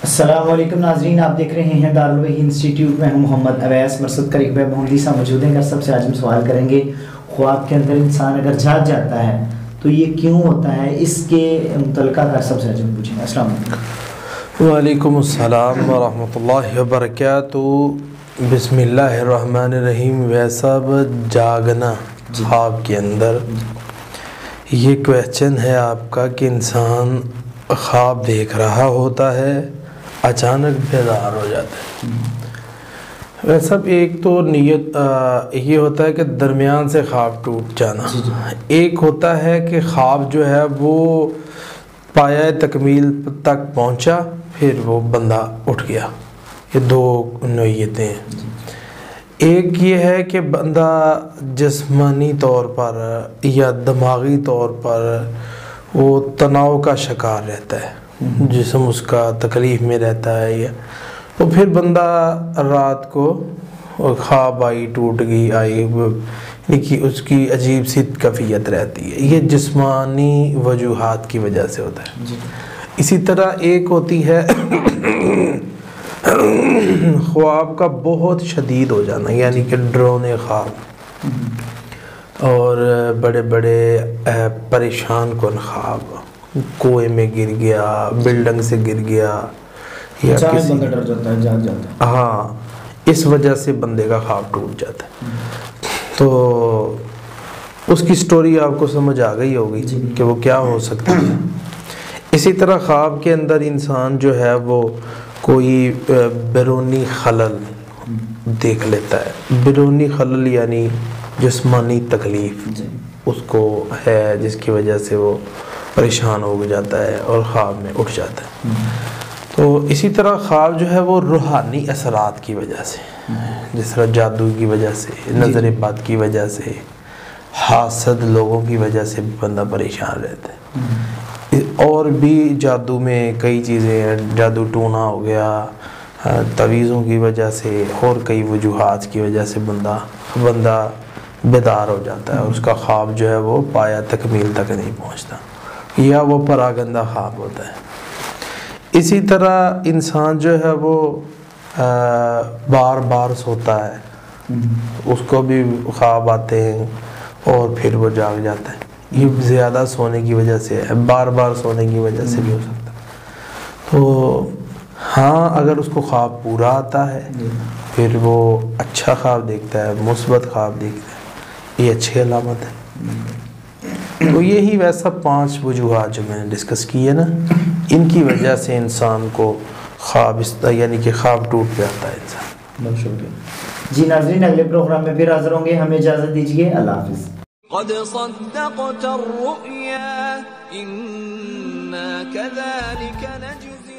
السلام علیکم ناظرین، آپ دیکھ رہے ہیں دارالوحی انسٹیٹیوٹ میں ہوں محمد اویس مرصد قریب محمدی صاحب موجود ہیں۔ سب سے آج ہم سوال کریں گے، خواب کے اندر انسان اگر جاگ جاتا ہے تو یہ کیوں ہوتا ہے، اس کے متعلقہ سب سے آج ہم پوچھیں گے۔ السلام علیکم۔ وعلیکم السلام ورحمۃ اللہ وبرکاتہ۔ بسم اللہ الرحمن الرحیم۔ ویسا جاگنا خواب کے اندر، یہ کویسچن ہے آپ کا کہ انسان خواب دیکھ رہا ہوتا ہے، اچانک بیدار ہو جاتا ہے۔ ویسا ایک تو نیت یہ ہوتا ہے کہ درمیان سے خواب ٹوٹ جانا، ایک ہوتا ہے کہ خواب جو ہے وہ پایہ تکمیل تک پہنچا پھر وہ بندہ اٹھ گیا۔ یہ دو نوعیتیں ہیں۔ ایک یہ ہے کہ بندہ جسمانی طور پر یا دماغی طور پر وہ تناؤ کا شکار رہتا ہے، جسم اس کا تکلیف میں رہتا ہے، یا تو پھر بندہ رات کو خواب آئی، ٹوٹ گئی آئی، لیکن اس کی عجیب سی کیفیت رہتی ہے۔ یہ جسمانی وجوہات کی وجہ سے ہوتا ہے۔ اسی طرح ایک ہوتی ہے خواب کا بہت شدید ہو جانا، یعنی کہ ڈرونے خواب اور بڑے بڑے پریشان کن خواب، کنویں میں گر گیا، بلڈنگ سے گر گیا، یا کسی بندہ ڈر جاتا ہے، جاگ جاتا ہے۔ ہاں، اس وجہ سے بندے کا خواب ٹوٹ جاتا ہے۔ تو اس کی سٹوری آپ کو سمجھ آ گئی ہوگی کہ وہ کیا ہو سکتی ہے۔ اسی طرح خواب کے اندر انسان جو ہے وہ کوئی بیرونی خلل دیکھ لیتا ہے۔ بیرونی خلل یعنی جسمانی تکلیف اس کو ہے، جس کی وجہ سے وہ پریشان ہو جاتا ہے اور خواب میں اٹھ جاتا ہے۔ تو اسی طرح خواب جو ہے وہ روحانی اثرات کی وجہ سے، جس طرح جادو کی وجہ سے، نظر بد کی وجہ سے، حاسد لوگوں کی وجہ سے بھی بندہ پریشان رہتا ہے۔ اور بھی جادو میں کئی چیزیں ہیں، جادو ٹونا ہو گیا، تعویذوں کی وجہ سے اور کئی وجوہات کی وجہ سے بندہ بیدار ہو جاتا ہے، اور اس کا خواب جو ہے وہ پایہ تکمیل تک نہیں پہنچتا، یا وہ پراگندہ خواب ہوتا ہے۔ اسی طرح انسان جو ہے وہ بار بار سوتا ہے، اس کو بھی خواب آتے ہیں اور پھر وہ جاگ جاتا ہے۔ یہ زیادہ سونے کی وجہ سے ہے، بار بار سونے کی وجہ سے بھی ہو سکتا ہے۔ تو ہاں، اگر اس کو خواب پورا آتا ہے پھر وہ اچھا خواب دیکھتا ہے، مثبت خواب دیکھتا ہے، یہ اچھی علامت ہے۔ تو یہی ویسا 5 وجوہات جو میں نے ڈسکس کی ہے نا، ان کی وجہ سے انسان کو خواب یعنی کہ خواب ٹوٹ جاتا ہے انسان۔ بہت شکریہ جی ناظرین، اگلے پروگرام میں پھر حاضر ہوں گے، ہمیں اجازت دیجیے، اللہ حافظ۔ قد صدقت الرؤيا إنا كذلك نجزي